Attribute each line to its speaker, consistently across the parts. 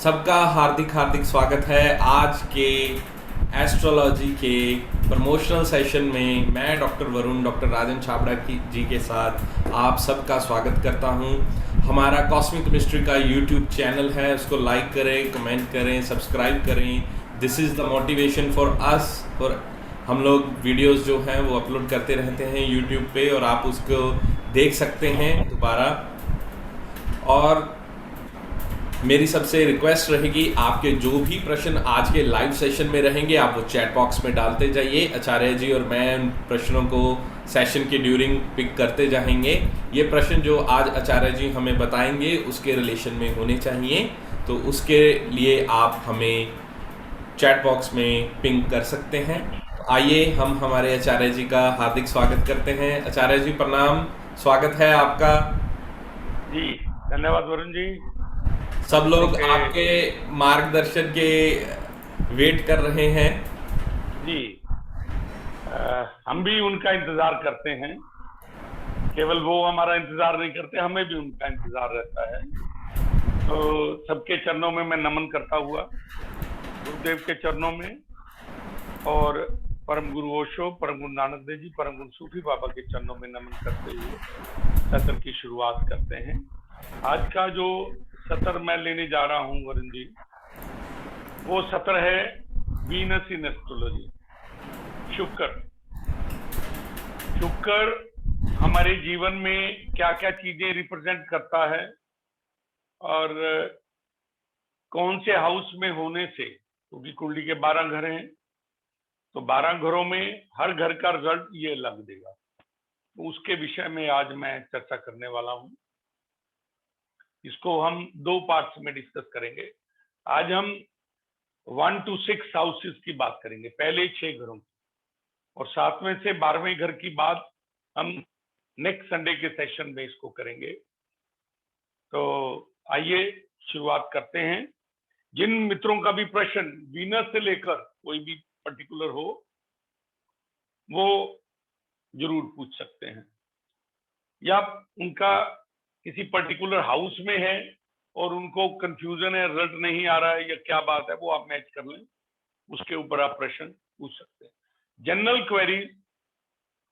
Speaker 1: सबका हार्दिक हार्दिक स्वागत है आज के एस्ट्रोलॉजी के प्रमोशनल सेशन में। मैं डॉक्टर वरुण, डॉक्टर राजन छाबड़ा जी के साथ आप सबका स्वागत करता हूं। हमारा कॉस्मिक मिस्ट्री का यूट्यूब चैनल है, उसको लाइक करें, कमेंट करें, सब्सक्राइब करें। This is the motivation for us. और हम लोग वीडियोस जो हैं वो अपलोड करते रहते हैं यूट्यूब पे और आप उसको देख सकते हैं दोबारा। और मेरी सबसे रिक्वेस्ट रहेगी, आपके जो भी प्रश्न आज के लाइव सेशन में रहेंगे आप वो चैट बॉक्स में डालते जाइए। आचार्य जी और मैं उन प्रश्नों को सेशन के ड्यूरिंग पिक करते जाएंगे। ये प्रश्न जो आज आचार्य जी हमें बताएंगे उसके रिलेशन में होने चाहिए, तो उसके लिए आप हमें चैट बॉक्स में पिंग कर सकते हैं। आइए हम हमारे आचार्य जी का हार्दिक स्वागत करते हैं। आचार्य जी प्रणाम, स्वागत है आपका।
Speaker 2: जी धन्यवाद वरुण जी।
Speaker 1: सब लोग आपके मार्गदर्शन के वेट कर रहे हैं।
Speaker 2: जी हम भी उनका इंतजार करते हैं। केवल वो हमारा इंतजार नहीं करते, हमें भी उनका इंतजार रहता है। तो सबके चरणों में मैं नमन करता हुआ, गुरुदेव के चरणों में और परम गुरु ओशो, परम गुरु नानक देव जी, परम गुरु सूफी बाबा के चरणों में नमन करते हुए सत्र की शुरुआत करते हैं। आज का जो सत्र मैं लेने जा रहा हूं वरुण जी, वो सत्र है वीनस इन एस्ट्रोलॉजी। शुक्र हमारे जीवन में क्या क्या चीजें रिप्रेजेंट करता है और कौन से हाउस में होने से, क्योंकि कुंडली के 12 घर हैं, तो 12 घरों में हर घर का रिजल्ट ये अलग देगा। तो उसके विषय में आज मैं चर्चा करने वाला हूं। इसको हम 2 पार्ट्स में डिस्कस करेंगे। आज हम 1 to 6 हाउसेस की बात करेंगे, पहले 6 घरों की, और 7वें से 12वें घर की बात हम नेक्स्ट संडे के सेशन में इसको करेंगे। तो आइए शुरुआत करते हैं। जिन मित्रों का भी प्रश्न वीनस से लेकर कोई भी पर्टिकुलर हो, वो जरूर पूछ सकते हैं, या उनका किसी पर्टिकुलर हाउस में है और उनको कंफ्यूजन है, रिजल्ट नहीं आ रहा है या क्या बात है, वो आप मैच कर लें, उसके ऊपर आप प्रश्न पूछ सकते हैं। जनरल क्वेरीज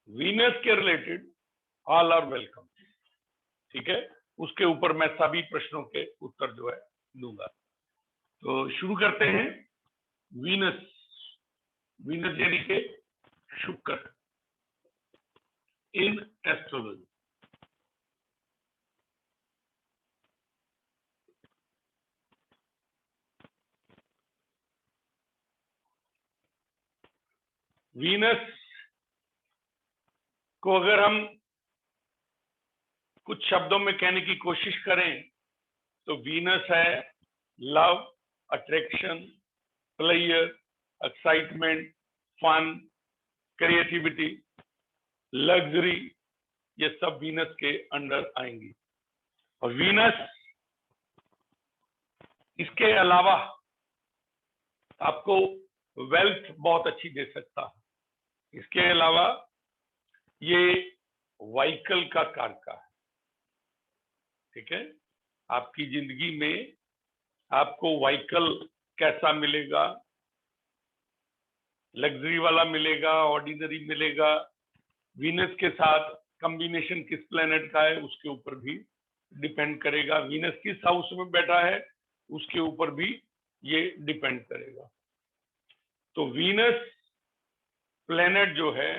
Speaker 2: वीनस के रिलेटेड ऑल आर वेलकम, ठीक है। उसके ऊपर मैं सभी प्रश्नों के उत्तर जो है दूंगा। तो शुरू करते हैं। वीनस, वीनस यानी के शुक्र इन एस्ट्रोलॉजी। वीनस को अगर हम कुछ शब्दों में कहने की कोशिश करें तो वीनस है love, attraction, player, excitement, fun, creativity, luxury, ये सब वीनस के अंडर आएंगी। और वीनस इसके अलावा आपको वेल्थ बहुत अच्छी दे सकता है। इसके अलावा ये व्हीकल का कारक है, ठीक है। आपकी जिंदगी में आपको व्हीकल कैसा मिलेगा, लग्जरी वाला मिलेगा, ऑर्डिनरी मिलेगा, वीनस के साथ कॉम्बिनेशन किस प्लेनेट का है उसके ऊपर भी डिपेंड करेगा। वीनस किस हाउस में बैठा है उसके ऊपर भी ये डिपेंड करेगा। तो वीनस प्लेनेट जो है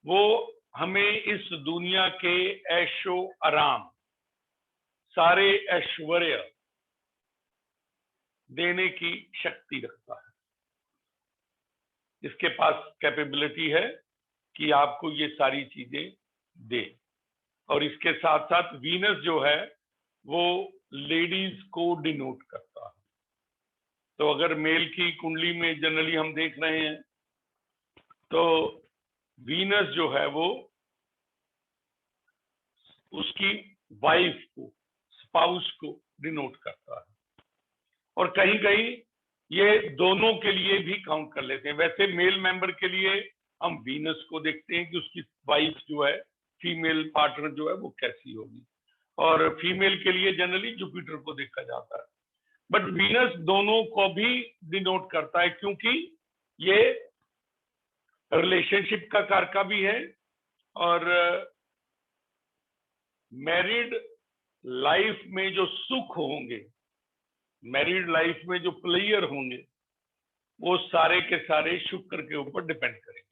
Speaker 2: वो हमें इस दुनिया के ऐशो आराम, सारे ऐश्वर्य देने की शक्ति रखता है। इसके पास कैपेबिलिटी है कि आपको ये सारी चीजें दे। और इसके साथ साथ वीनस जो है वो लेडीज को डिनोट करता है। तो अगर मेल की कुंडली में जनरली हम देख रहे हैं तो वीनस जो है वो उसकी वाइफ को, स्पाउस को डिनोट करता है। और कहीं कहीं ये दोनों के लिए भी काउंट कर लेते हैं। वैसे मेल मेंबर के लिए हम वीनस को देखते हैं कि उसकी वाइफ जो है, फीमेल पार्टनर जो है वो कैसी होगी, और फीमेल के लिए जनरली जुपिटर को देखा जाता है। बट वीनस दोनों को भी डिनोट करता है, क्योंकि ये रिलेशनशिप का कारका भी है और मैरिड लाइफ में जो सुख होंगे, मैरिड लाइफ में जो प्लेयर होंगे, वो सारे के सारे शुक्र के ऊपर डिपेंड करेंगे।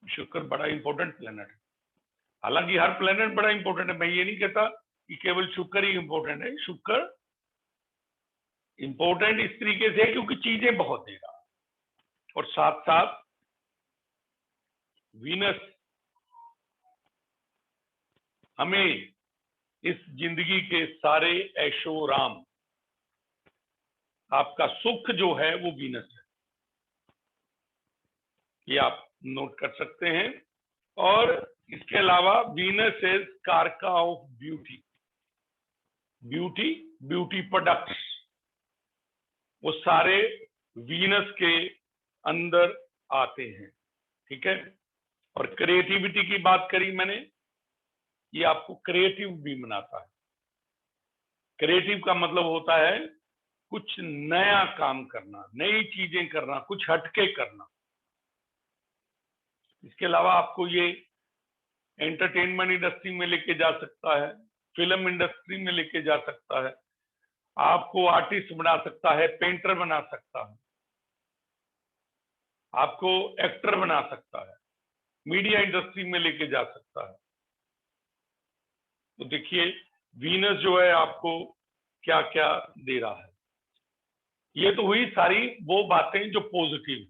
Speaker 2: शुक्र बड़ा इंपॉर्टेंट प्लेनेट है, हालांकि हर प्लेनेट बड़ा इंपॉर्टेंट है, मैं ये नहीं कहता कि केवल शुक्र ही इंपॉर्टेंट है। शुक्र इंपॉर्टेंट इस तरीके से है क्योंकि चीजें बहुत देगा, और साथ साथ वीनस हमें इस जिंदगी के सारे ऐशो राम, आपका सुख जो है वो वीनस है, ये आप नोट कर सकते हैं। और इसके अलावा वीनस इज कारका ऑफ ब्यूटी, ब्यूटी प्रोडक्ट्स, वो सारे वीनस के अंदर आते हैं, ठीक है। और क्रिएटिविटी की बात करी मैंने, ये आपको क्रिएटिव भी बनाता है। क्रिएटिव का मतलब होता है कुछ नया काम करना, नई चीजें करना, कुछ हटके करना। इसके अलावा आपको ये एंटरटेनमेंट इंडस्ट्री में लेके जा सकता है, फिल्म इंडस्ट्री में लेके जा सकता है, आपको आर्टिस्ट बना सकता है, पेंटर बना सकता है, आपको एक्टर बना सकता है, मीडिया इंडस्ट्री में लेके जा सकता है। तो देखिए वीनस जो है आपको क्या क्या दे रहा है। ये तो हुई सारी वो बातें जो पॉजिटिव है।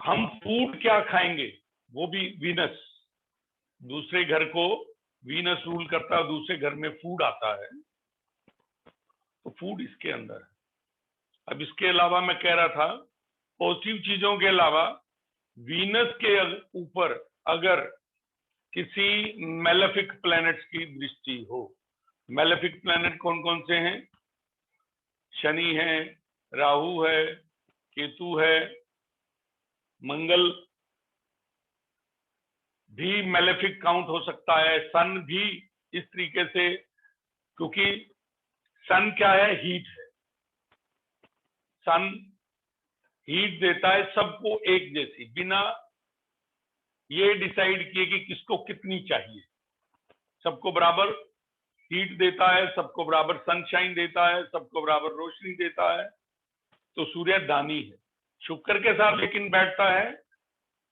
Speaker 2: हम फूड क्या खाएंगे वो भी वीनस, दूसरे घर को वीनस रूल करता है, दूसरे घर में फूड आता है, तो फूड इसके अंदर है। अब इसके अलावा मैं कह रहा था पॉजिटिव चीजों के अलावा वीनस के ऊपर अगर किसी मेलेफिक प्लैनेट्स की दृष्टि हो, मेलेफिक प्लैनेट कौन कौन से हैं? शनि है, राहु है, केतु है, मंगल भी मेलेफिक काउंट हो सकता है, सन भी इस तरीके से, क्योंकि सन क्या है? हीट है। सन हीट देता है सबको एक जैसी, बिना ये डिसाइड किए कि किसको कितनी चाहिए, सबको बराबर हीट देता है, सबको बराबर सनशाइन देता है, सबको बराबर रोशनी देता है। तो सूर्य दानी है, शुक्र के साथ लेकिन बैठता है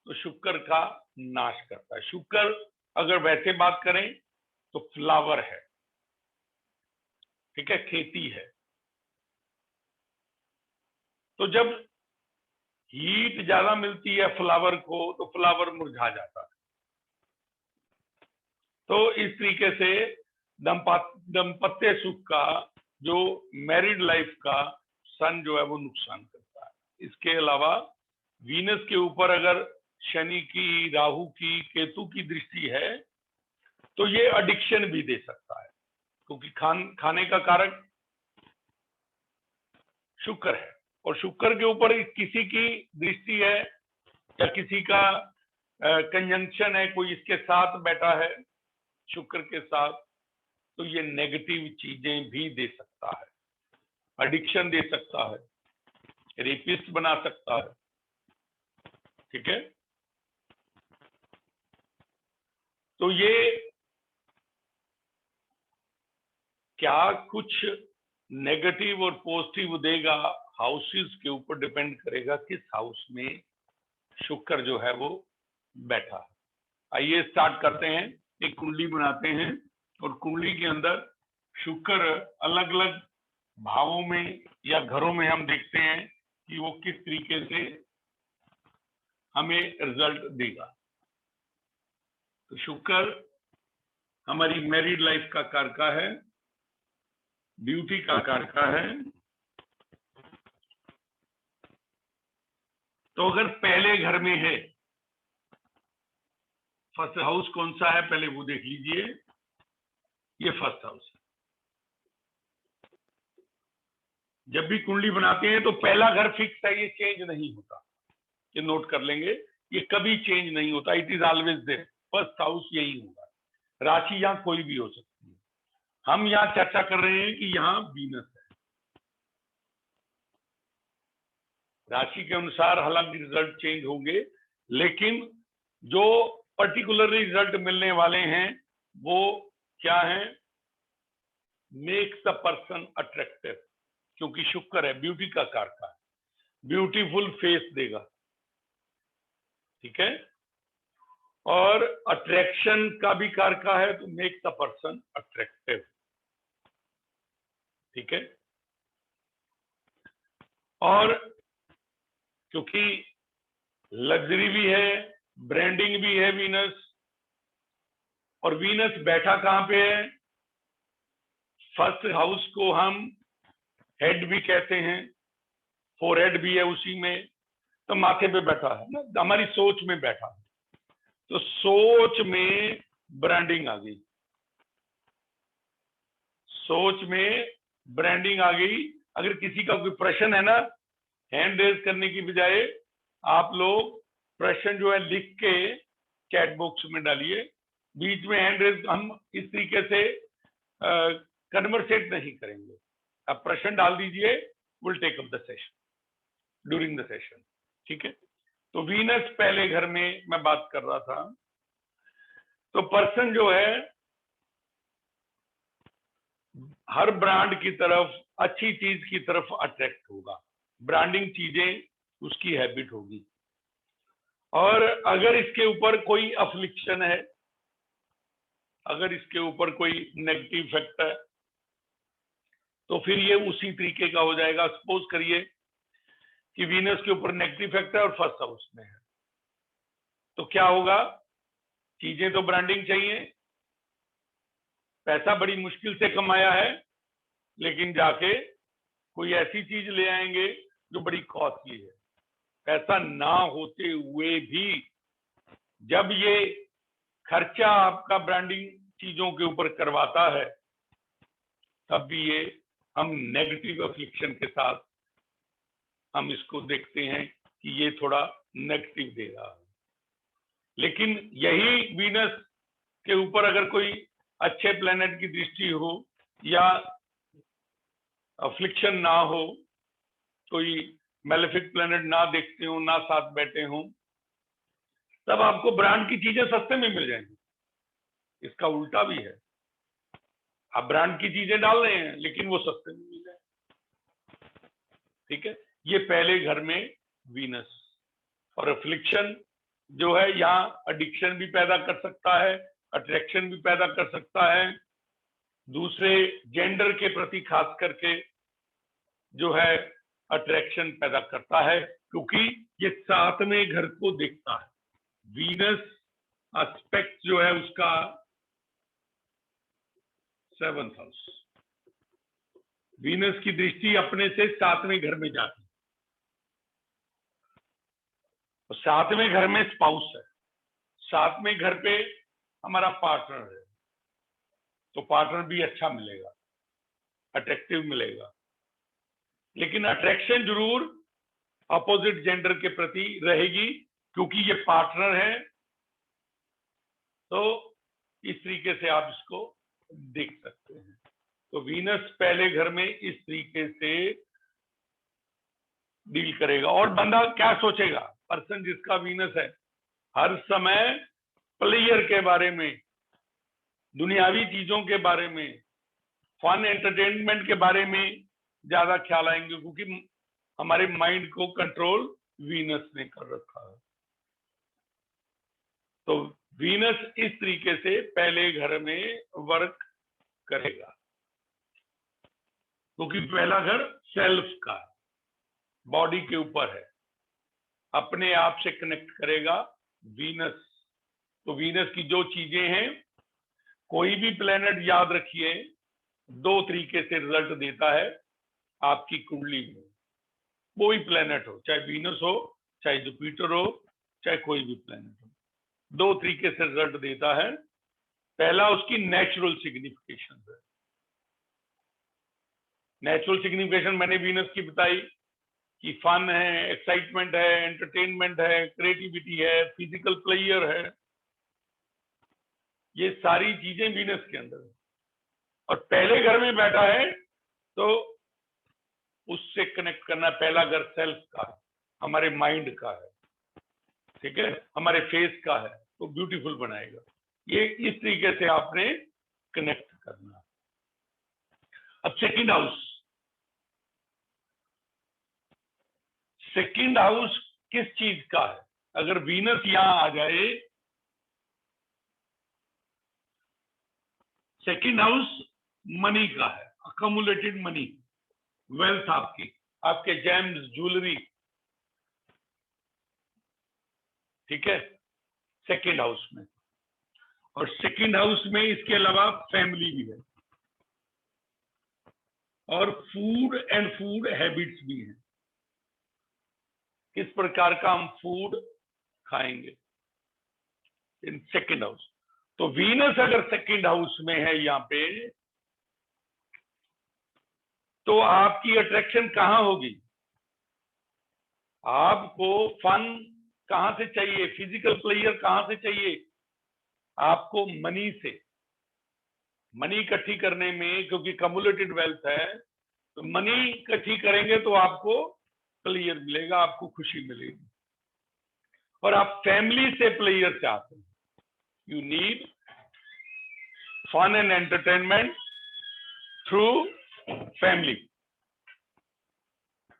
Speaker 2: तो शुक्र का नाश करता है। शुक्र अगर वैसे बात करें तो फ्लावर है, ठीक है, खेती है। तो जब हीट ज्यादा मिलती है फ्लावर को तो फ्लावर मुरझा जाता है। तो इस तरीके से दाम्पत्य सुख का, जो मैरिड लाइफ का सन जो है वो नुकसान करता है। इसके अलावा वीनस के ऊपर अगर शनि की, राहु की, केतु की दृष्टि है तो ये एडिक्शन भी दे सकता है, क्योंकि खाने का कारक शुक्र है, और शुक्र के ऊपर किसी की दृष्टि है या किसी का कंजंक्शन है, कोई इसके साथ बैठा है शुक्र के साथ, तो ये नेगेटिव चीजें भी दे सकता है, एडिक्शन दे सकता है, रेपिस्ट बना सकता है, ठीक है। तो ये क्या कुछ नेगेटिव और पॉजिटिव देगा, हाउसेस के ऊपर डिपेंड करेगा किस हाउस में शुक्र जो है वो बैठा है। आइए स्टार्ट करते हैं, एक कुंडली बनाते हैं और कुंडली के अंदर शुक्र अलग अलग भावों में या घरों में हम देखते हैं कि वो किस तरीके से हमें रिजल्ट देगा। तो शुक्र हमारी मैरिड लाइफ का कारका है, ब्यूटी का कारका है। तो अगर पहले घर में है, फर्स्ट हाउस कौन सा है पहले वो देख लीजिए, ये फर्स्ट हाउस है। जब भी कुंडली बनाते हैं तो पहला घर फिक्स है, ये चेंज नहीं होता, ये नोट कर लेंगे, ये कभी चेंज नहीं होता, it is always there, first house यही होगा। राशि यहाँ कोई भी हो सकती है। हम यहाँ चर्चा कर रहे हैं कि यहाँ वीनस है। राशि के अनुसार हालांकि रिजल्ट चेंज होंगे, लेकिन जो पर्टिकुलर रिजल्ट मिलने वाले हैं वो क्या है? मेक्स द पर्सन अट्रैक्टिव, क्योंकि शुक्र है, ब्यूटी का कारक है, ब्यूटीफुल फेस देगा, ठीक है। और अट्रैक्शन का भी कारक है, तो मेक द पर्सन अट्रैक्टिव, ठीक है। और क्योंकि लग्जरी भी है, ब्रांडिंग भी है वीनस, और वीनस बैठा कहां पे है? फर्स्ट हाउस को हम हेड भी कहते हैं, फोरहेड भी है उसी में, तो माथे पे बैठा है ना, हमारी सोच में बैठा है, तो सोच में ब्रांडिंग आ गई, सोच में ब्रांडिंग आ गई। अगर किसी का कोई प्रश्न है ना, हैंड रेज करने की बजाय आप लोग प्रश्न जो है लिख के चैट बॉक्स में डालिए, बीच में हैंड रेज हम इस तरीके से कन्वर्सेट नहीं करेंगे। आप प्रश्न डाल दीजिए, will take up the session during the session, ठीक है। तो वीनस पहले घर में मैं बात कर रहा था, तो पर्सन जो है हर ब्रांड की तरफ, अच्छी चीज की तरफ अट्रैक्ट होगा, ब्रांडिंग चीजें उसकी हैबिट होगी। और अगर इसके ऊपर कोई अफ्लिक्शन है, अगर इसके ऊपर कोई नेगेटिव इफेक्ट है, तो फिर ये उसी तरीके का हो जाएगा। सपोज करिए कि वीनस के ऊपर नेगेटिव इफेक्ट है और फर्स्ट हाउस में है, तो क्या होगा? चीजें तो ब्रांडिंग चाहिए, पैसा बड़ी मुश्किल से कमाया है, लेकिन जाके कोई ऐसी चीज ले आएंगे जो बड़ी कॉस्टली है। पैसा ना होते हुए भी जब ये खर्चा आपका ब्रांडिंग चीजों के ऊपर करवाता है, तब भी ये हम नेगेटिव अफ्लिक्शन के साथ हम इसको देखते हैं कि ये थोड़ा नेगेटिव दे रहा है। लेकिन यही वीनस के ऊपर अगर कोई अच्छे प्लेनेट की दृष्टि हो या अफ्लिक्शन ना हो, कोई मेलेफिक प्लेनेट ना देखते हो, ना साथ बैठे हो, तब आपको ब्रांड की चीजें सस्ते में मिल जाएंगी। इसका उल्टा भी है, आप ब्रांड की चीजें डाल रहे हैं लेकिन वो सस्ते में मिल जाए, ठीक है। ये पहले घर में वीनस और अफ्लिक्शन जो है यहाँ एडिक्शन भी पैदा कर सकता है, अट्रैक्शन भी पैदा कर सकता है, दूसरे जेंडर के प्रति खास करके जो है अट्रैक्शन पैदा करता है, क्योंकि ये सातवें घर को देखता है। वीनस एस्पेक्ट जो है उसका 7th हाउस, वीनस की दृष्टि अपने से सातवें घर में जाती है, और सातवें घर में स्पाउस है, सातवें घर पे हमारा पार्टनर है, तो पार्टनर भी अच्छा मिलेगा, अट्रैक्टिव मिलेगा। लेकिन अट्रैक्शन जरूर अपोजिट जेंडर के प्रति रहेगी, क्योंकि ये पार्टनर है। तो इस तरीके से आप इसको देख सकते हैं। तो वीनस पहले घर में इस तरीके से डील करेगा। और बंदा क्या सोचेगा? पर्सन जिसका वीनस है, हर समय प्लेयर के बारे में, दुनियावी चीजों के बारे में, फन एंटरटेनमेंट के बारे में ज्यादा ख्याल आएंगे, क्योंकि हमारे माइंड को कंट्रोल वीनस ने कर रखा है। तो वीनस इस तरीके से पहले घर में वर्क करेगा, क्योंकि पहला घर सेल्फ का है, बॉडी के ऊपर है, अपने आप से कनेक्ट करेगा वीनस। तो वीनस की जो चीजें हैं, कोई भी प्लेनेट याद रखिए दो तरीके से रिजल्ट देता है आपकी कुंडली में। कोई प्लेनेट हो, चाहे वीनस हो, चाहे जुपिटर हो, चाहे कोई भी प्लेनेट हो, दो तरीके से रिजल्ट देता है। पहला उसकी नेचुरल सिग्निफिकेशन है। नेचुरल सिग्निफिकेशन मैंने वीनस की बताई कि फन है, एक्साइटमेंट है, एंटरटेनमेंट है, क्रिएटिविटी है, फिजिकल प्लेयर है, ये सारी चीजें वीनस के अंदर है। और पहले घर में बैठा है तो उससे कनेक्ट करना। पहला घर सेल्फ का है, हमारे माइंड का है, ठीक है, हमारे फेस का है, तो ब्यूटीफुल बनाएगा। ये इस तरीके से आपने कनेक्ट करना। अब सेकंड हाउस, सेकंड हाउस किस चीज का है? अगर वीनस यहां आ जाए, सेकंड हाउस मनी का है, अकमुलेटेड मनी, वेल्थ आपकी, आपके जेम्स, ज्वेलरी, ठीक है, सेकंड हाउस में। और सेकंड हाउस में इसके अलावा फैमिली भी है और फूड एंड फूड हैबिट्स भी हैं। किस प्रकार का हम फूड खाएंगे इन सेकंड हाउस। तो वीनस अगर सेकंड हाउस में है यहाँ पे, तो आपकी अट्रैक्शन कहां होगी? आपको फन कहां से चाहिए? फिजिकल प्लेयर कहां से चाहिए? आपको मनी से। मनी इकट्ठी करने में, क्योंकि कम्युलेटेड वेल्थ है, तो मनी इकट्ठी करेंगे तो आपको प्लेयर मिलेगा, आपको खुशी मिलेगी। और आप फैमिली से प्लेयर चाहते हैं। You need fun and entertainment through family.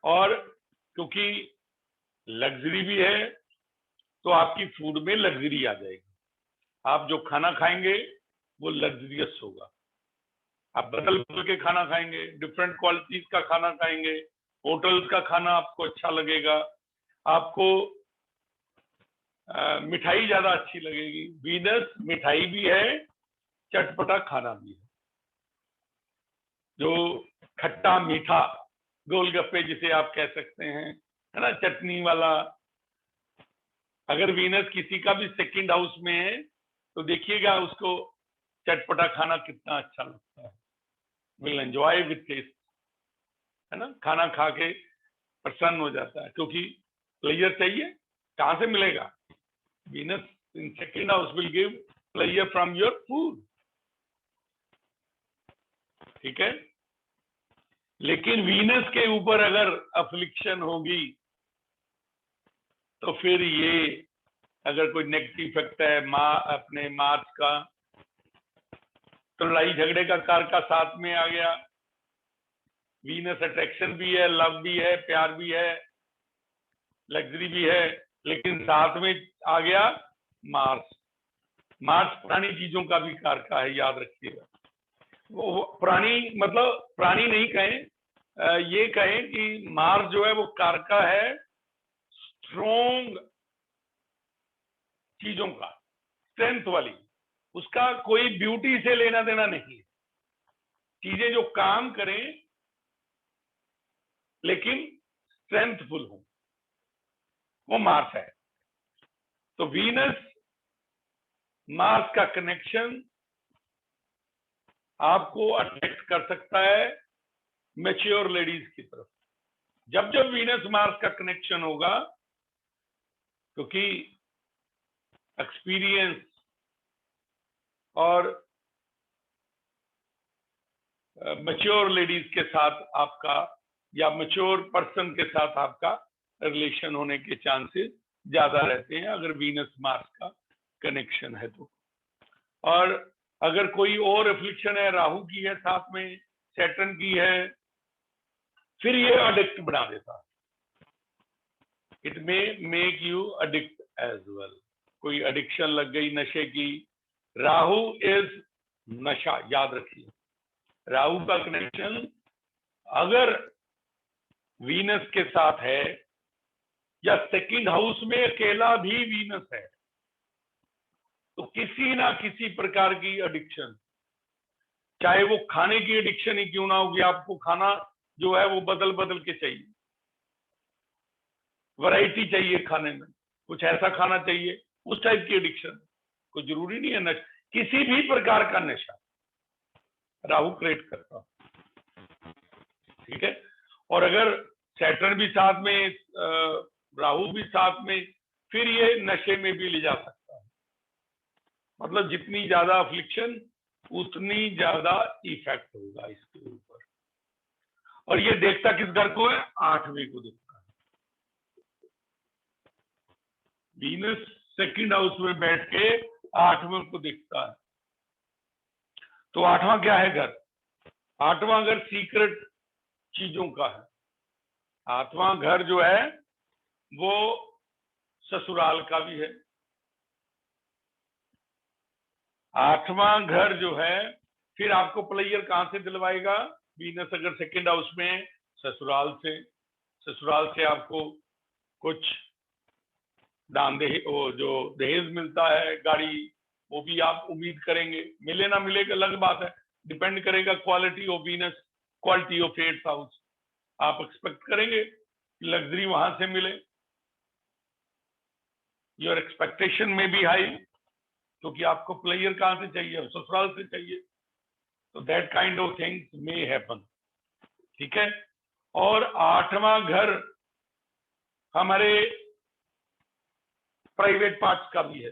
Speaker 2: और क्योंकि लग्जरी भी है, तो आपकी फूड में लग्जरी आ जाएगी। आप जो खाना खाएंगे वो लग्जरियस होगा। आप बदल बदल के खाना खाएंगे, डिफरेंट क्वालिटीज का खाना खाएंगे, होटल्स का खाना आपको अच्छा लगेगा, आपको मिठाई ज्यादा अच्छी लगेगी। वीनस मिठाई भी है, चटपटा खाना भी है, जो खट्टा मीठा, गोलगप्पे जिसे आप कह सकते हैं, है ना, चटनी वाला। अगर वीनस किसी का भी सेकंड हाउस में है तो देखिएगा उसको चटपटा खाना कितना अच्छा लगता है। विल एंजॉय विद टेस्ट, है ना, खाना खा के प्रसन्न हो जाता है। क्योंकि प्लेयर चाहिए, कहां से मिलेगा? Venus in second house will give player from your food, ठीक है। लेकिन वीनस के ऊपर अगर अफ्लिक्शन होगी तो फिर ये, अगर कोई नेगेटिव इफेक्ट है अपने मार्स का, तो लड़ाई झगड़े का कारक साथ में आ गया। वीनस अट्रैक्शन भी है, लव भी है, प्यार भी है, लग्जरी भी है, लेकिन साथ में आ गया मार्स। मार्स पुरानी चीजों का भी कारक है, याद रखिएगा। वो पुरानी मतलब पुरानी नहीं कहें, ये कहें कि मार्स जो है वो कारक है स्ट्रोंग चीजों का, स्ट्रेंथ वाली। उसका कोई ब्यूटी से लेना देना नहीं है। चीजें जो काम करें लेकिन स्ट्रेंथफुल हो, वो मार्स है। तो वीनस मार्स का कनेक्शन आपको अट्रैक्ट कर सकता है मैच्योर लेडीज की तरफ। जब जब वीनस मार्स का कनेक्शन होगा, क्योंकि एक्सपीरियंस और मैच्योर लेडीज के साथ आपका, या मैच्योर पर्सन के साथ आपका रिलेशन होने के चांसेस ज्यादा रहते हैं अगर वीनस मार्स का कनेक्शन है तो। और अगर कोई और एफ्लिक्शन है, राहु की है, साथ में सैटर्न की है, फिर ये अडिक्ट बना देता है। It may make you addict as well. कोई एडिक्शन लग गई नशे की, राहु इज नशा, याद रखिए। राहु का कनेक्शन अगर वीनस के साथ है, या सेकंड हाउस में अकेला भी वीनस है, तो किसी ना किसी प्रकार की एडिक्शन, चाहे वो खाने की एडिक्शन ही क्यों ना होगी, आपको खाना जो है वो बदल बदल के चाहिए, वैरायटी चाहिए खाने में, कुछ ऐसा खाना चाहिए, उस टाइप की एडिक्शन। कोई जरूरी नहीं है नशा, किसी भी प्रकार का नशा राहु क्रिएट करता, ठीक है। और अगर सैटर्न भी साथ में, राहु भी साथ में, फिर ये नशे में भी ले जा सकता है। मतलब जितनी ज्यादा अफ्लिक्शन उतनी ज्यादा इफेक्ट होगा इसके ऊपर। और ये देखता किस घर को है? 8वें को देखता है। वीनस सेकंड हाउस में बैठ के 8वें को देखता है। तो 8वां क्या है घर? 8वां घर सीक्रेट चीजों का है। 8वां घर जो है वो ससुराल का भी है। 8वां घर जो है फिर आपको प्लेयर कहां से दिलवाएगा? वीनस अगर सेकंड हाउस में है, ससुराल से। ससुराल से आपको कुछ दान दहेज, वो जो दहेज मिलता है, गाड़ी, वो भी आप उम्मीद करेंगे। मिले ना मिले अलग बात है, डिपेंड करेगा quality of Venus, quality of 8th house. आप एक्सपेक्ट करेंगे लग्जरी वहां से मिले, योर एक्सपेक्टेशन में बी हाई, क्योंकि आपको प्लेयर कहां से चाहिए? ससुराल से चाहिए। तो that kind of things may happen. ठीक है। और 8वां घर हमारे प्राइवेट पार्ट्स का भी है।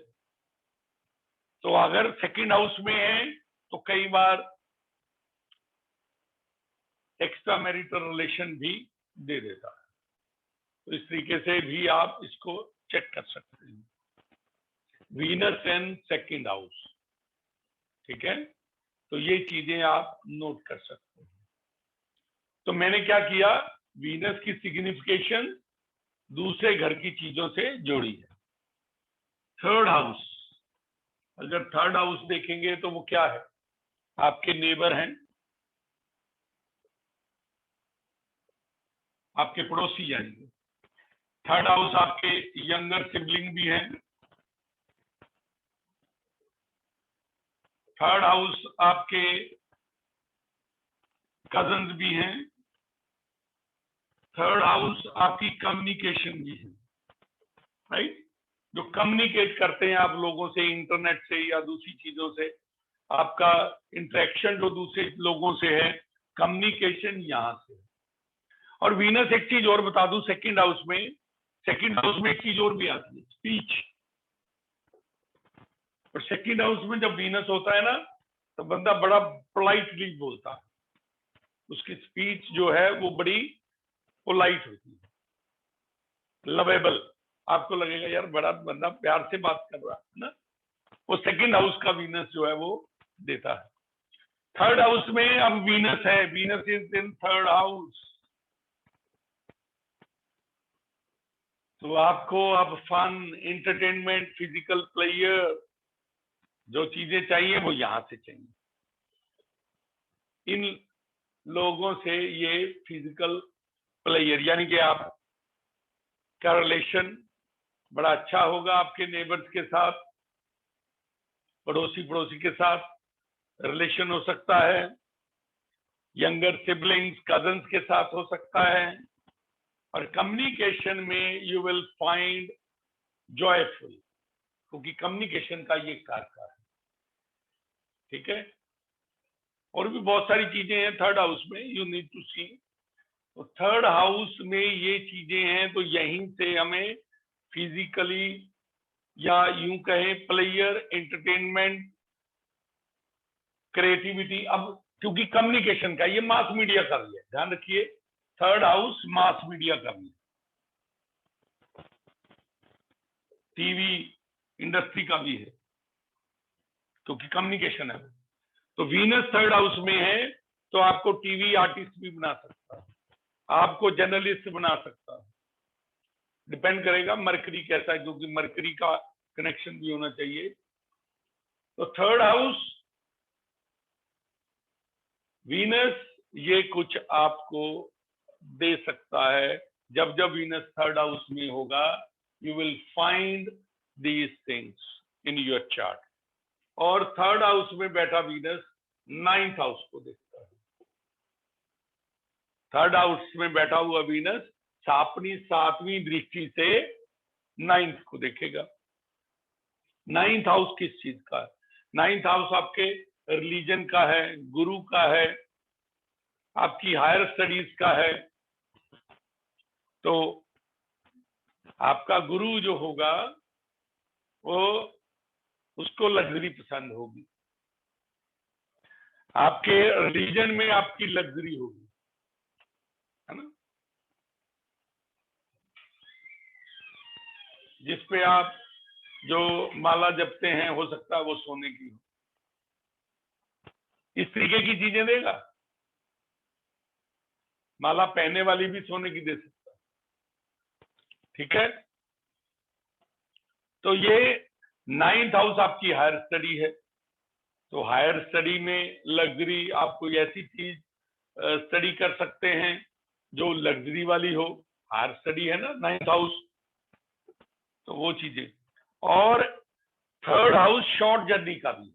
Speaker 2: तो अगर सेकंड हाउस में है तो कई बार एक्स्ट्रा मैरिटल रिलेशन भी दे देता है। तो इस तरीके से भी आप इसको चेक कर सकते हैं, वीनस एंड सेकंड हाउस। ठीक है। तो ये चीजें आप नोट कर सकते हैं। तो मैंने क्या किया, वीनस की सिग्निफिकेशन दूसरे घर की चीजों से जोड़ी है। थर्ड हाउस, अगर थर्ड हाउस देखेंगे तो वो क्या है? आपके नेबर हैं, आपके पड़ोसी जाएंगे। थर्ड हाउस आपके यंगर सिबलिंग भी हैं। थर्ड हाउस आपके कजन्स भी हैं। थर्ड हाउस आपकी कम्युनिकेशन भी है, राइट? जो कम्युनिकेट करते हैं आप लोगों से, इंटरनेट से या दूसरी चीजों से, आपका इंटरेक्शन जो दूसरे लोगों से है, कम्युनिकेशन यहां से है। और वीनस, एक चीज और बता दूं, सेकंड हाउस में एक चीज और भी आती है, स्पीच। और सेकंड हाउस में जब वीनस होता है ना, तो बंदा बड़ा पोलाइटली बोलता है, उसकी स्पीच जो है वो बड़ी पोलाइट होती है, लवेबल। आपको लगेगा यार बड़ा बंदा प्यार से बात कर रहा है ना, वो सेकंड हाउस का वीनस जो है वो देता है। थर्ड हाउस में अब वीनस है, Venus is in third house. तो आपको अब फन, एंटरटेनमेंट, फिजिकल प्लेयर, जो चीजें चाहिए वो यहां से चाहिए। इन लोगों से ये फिजिकल प्लेयर, यानी कि आप का रिलेशन बड़ा अच्छा होगा आपके नेबर्स के साथ, पड़ोसी के साथ रिलेशन हो सकता है, यंगर सिबलिंग्स, कजन्स के साथ हो सकता है। और कम्युनिकेशन में यू विल फाइंड जॉयफुल, क्योंकि कम्युनिकेशन का ये कारक है। ठीक है। और भी बहुत सारी चीजें हैं थर्ड हाउस में, यू नीड टू सी। तो थर्ड हाउस में ये चीजें हैं, तो यहीं से हमें फिजिकली या यूं कहें प्लेयर, एंटरटेनमेंट, क्रिएटिविटी। अब क्योंकि कम्युनिकेशन का ये मास मीडिया का भी है, ध्यान रखिए, थर्ड हाउस मास मीडिया का भी है, टीवी इंडस्ट्री का भी है, क्योंकि कम्युनिकेशन है। तो वीनस थर्ड हाउस में है तो आपको टीवी आर्टिस्ट भी बना सकता है, आपको जर्नलिस्ट बना सकता है। डिपेंड करेगा मरकरी कैसा है, क्योंकि मरकरी का कनेक्शन भी होना चाहिए। तो थर्ड हाउस वीनस ये कुछ आपको दे सकता है। जब जब वीनस थर्ड हाउस में होगा, you will find these things in your chart. और थर्ड हाउस में बैठा वीनस 9th हाउस को देखता है। थर्ड हाउस में बैठा हुआ वीनस अपनी 7वीं दृष्टि से 9th को देखेगा। 9th हाउस किस चीज का है? 9th हाउस आपके रिलीजन का है, गुरु का है, आपकी हायर स्टडीज का है। तो आपका गुरु जो होगा वो उसको लग्जरी पसंद होगी, आपके रिलीजन में आपकी लग्जरी होगी, है ना। जिसपे आप जो माला जपते हैं, हो सकता है वो सोने की हो, इस तरीके की चीजें देगा। माला पहनने वाली भी सोने की दे सकता है, ठीक है। तो ये 9th हाउस आपकी हायर स्टडी है, तो हायर स्टडी में लग्जरी, आप कोई ऐसी चीज स्टडी कर सकते हैं जो लग्जरी वाली हो, हायर स्टडी है ना 9th हाउस, तो वो चीजें। और 3rd हाउस शॉर्ट जर्नी का भी है,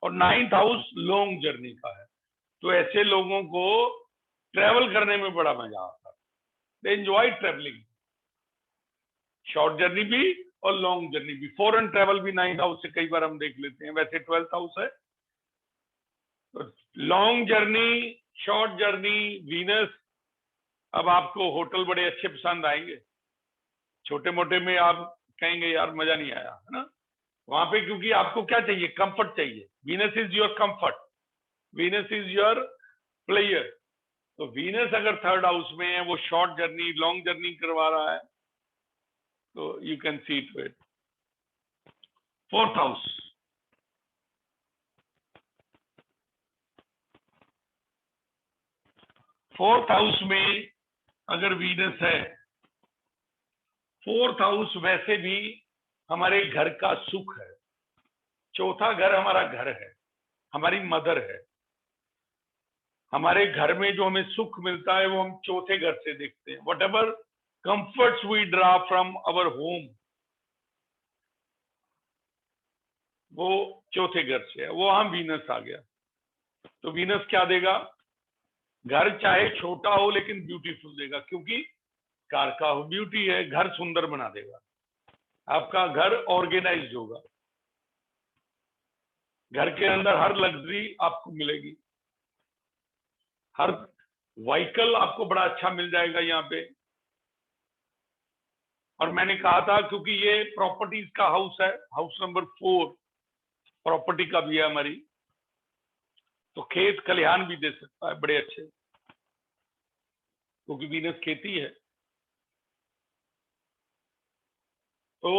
Speaker 2: और 9th हाउस लॉन्ग जर्नी का है। तो ऐसे लोगों को ट्रेवल करने में बड़ा मजा आता है, they enjoy travelling, short journey भी और लॉन्ग जर्नी भी। फॉरेन ट्रेवल भी 9th हाउस से कई बार हम देख लेते हैं, वैसे 12th हाउस है। तो long journey, short journey, Venus, अब आपको होटल बड़े अच्छे पसंद आएंगे, छोटे मोटे में आप कहेंगे यार मजा नहीं आया, है ना। वहां पे क्योंकि आपको क्या चाहिए, कंफर्ट चाहिए। Venus is your comfort, Venus is your player. तो वीनस अगर 3rd हाउस में है, वो शॉर्ट जर्नी, लॉन्ग जर्नी करवा रहा है, तो you can see to it. 4th house, 4th house में अगर वीनस है, 4th हाउस वैसे भी हमारे घर का सुख है। चौथा घर हमारा घर है, हमारी मदर है। हमारे घर में जो हमें सुख मिलता है वो हम चौथे घर से देखते हैं। Whatever comforts we draw from our home, वो चौथे घर से है, वो हम वीनस आ गया। तो वीनस क्या देगा, घर चाहे छोटा हो लेकिन ब्यूटीफुल देगा, क्योंकि कार का ब्यूटी है, घर सुंदर बना देगा, आपका घर ऑर्गेनाइज्ड होगा, घर के अंदर हर लग्जरी आपको मिलेगी, हर व्हीकल आपको बड़ा अच्छा मिल जाएगा यहाँ पे। और मैंने कहा था क्योंकि ये प्रॉपर्टीज का हाउस है, हाउस नंबर 4 प्रॉपर्टी का भी है हमारी, तो खेत खलिहान भी दे सकता है बड़े अच्छे, क्योंकि वीनस खेती है। तो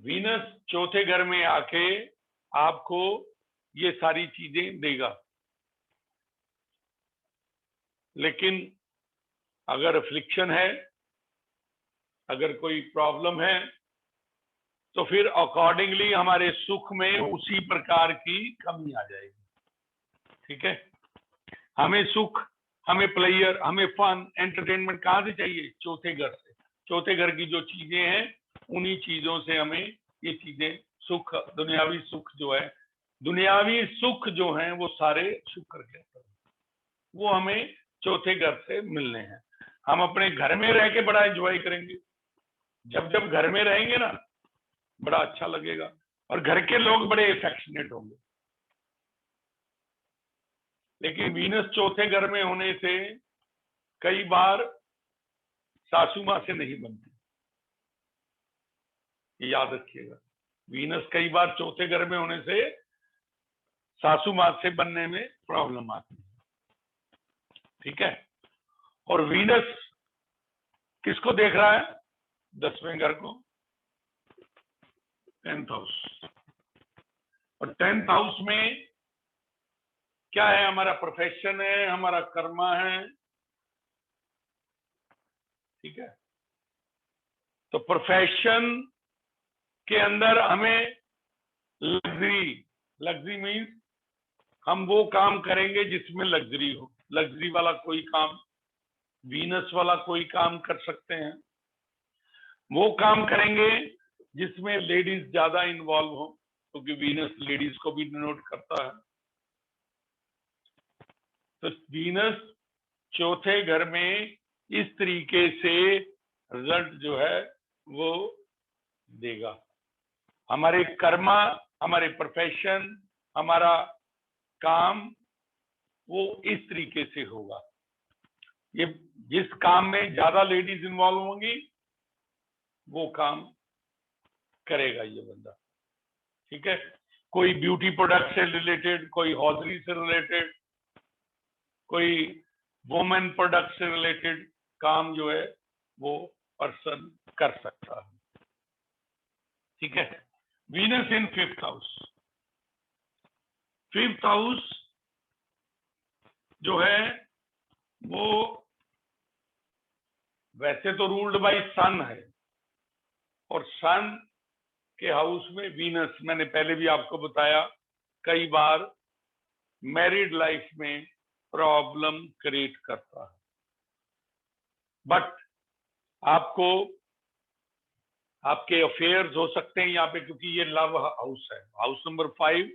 Speaker 2: वीनस चौथे घर में आके आपको ये सारी चीजें देगा। लेकिन अगर अफ्लिक्शन है, अगर कोई प्रॉब्लम है, तो फिर अकॉर्डिंगली हमारे सुख में उसी प्रकार की कमी आ जाएगी, ठीक है। हमें सुख, हमें प्लेयर, हमें फन, एंटरटेनमेंट कहाँ से चाहिए, चौथे घर से। चौथे घर की जो चीजें हैं, उन्हीं चीजों से हमें ये चीजें, सुख, दुनियावी सुख जो है, दुनियावी सुख जो है वो सारे शुक्र के अंदर, वो हमें चौथे घर से मिलने हैं। हम अपने घर में रह के बड़ा एंजॉय करेंगे, जब जब घर में रहेंगे ना बड़ा अच्छा लगेगा, और घर के लोग बड़े एफेक्शनेट होंगे। लेकिन वीनस चौथे घर में होने से कई बार सासू माँ से नहीं बनती, याद रखिएगा। वीनस कई बार चौथे घर में होने से सासू माँ से बनने में प्रॉब्लम आती है, ठीक है। और वीनस किसको देख रहा है, 10वें घर को, 10th हाउस। और 10th हाउस में क्या है, हमारा प्रोफेशन है, हमारा कर्मा है, ठीक है। तो प्रोफेशन के अंदर हमें लग्जरी, लग्जरी मीन्स हम वो काम करेंगे जिसमें लग्जरी हो। लग्जरी वाला कोई काम, वीनस वाला कोई काम कर सकते हैं, वो काम करेंगे जिसमें लेडीज ज्यादा इन्वॉल्व हो, क्योंकि वीनस लेडीज को भी डिनोट करता है। तो वीनस चौथे घर में इस तरीके से रिजल्ट जो है वो देगा। हमारे कर्मा, हमारे प्रोफेशन, हमारा काम वो इस तरीके से होगा। ये जिस काम में ज्यादा लेडीज इन्वॉल्व होंगी वो काम करेगा ये बंदा, ठीक है, कोई ब्यूटी प्रोडक्ट से रिलेटेड, कोई हॉजरी से रिलेटेड, कोई वुमेन प्रोडक्ट से रिलेटेड काम जो है वो पर्सन कर सकता है। ठीक है, वीनस इन 5th हाउस। 5th हाउस जो है वो वैसे तो रूल्ड बाय सन है, और सन के हाउस में वीनस, मैंने पहले भी आपको बताया, कई बार मैरिड लाइफ में प्रॉब्लम क्रिएट करता है। बट आपको आपके अफेयर्स हो सकते हैं यहाँ पे, क्योंकि ये लव हाउस है। हाउस नंबर 5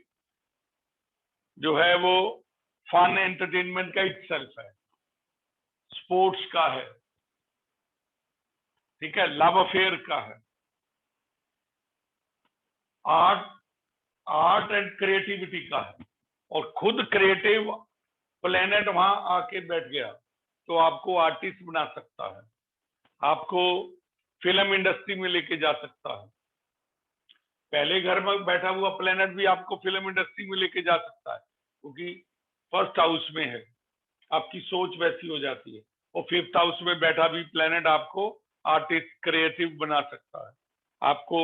Speaker 2: जो है वो फन एंटरटेनमेंट का इटसेल्फ है, स्पोर्ट्स का है, ठीक है, लव अफेयर का है, आर्ट एंड क्रिएटिविटी का है। और खुद क्रिएटिव प्लेनेट वहां आके बैठ गया तो आपको आर्टिस्ट बना सकता है, आपको फिल्म इंडस्ट्री में लेके जा सकता है। पहले घर में बैठा हुआ प्लेनेट भी आपको फिल्म इंडस्ट्री में लेके जा सकता है, क्योंकि 1st हाउस में है, आपकी सोच वैसी हो जाती है। और 5th हाउस में बैठा भी प्लेनेट आपको आर्टिस्ट, क्रिएटिव बना सकता है। आपको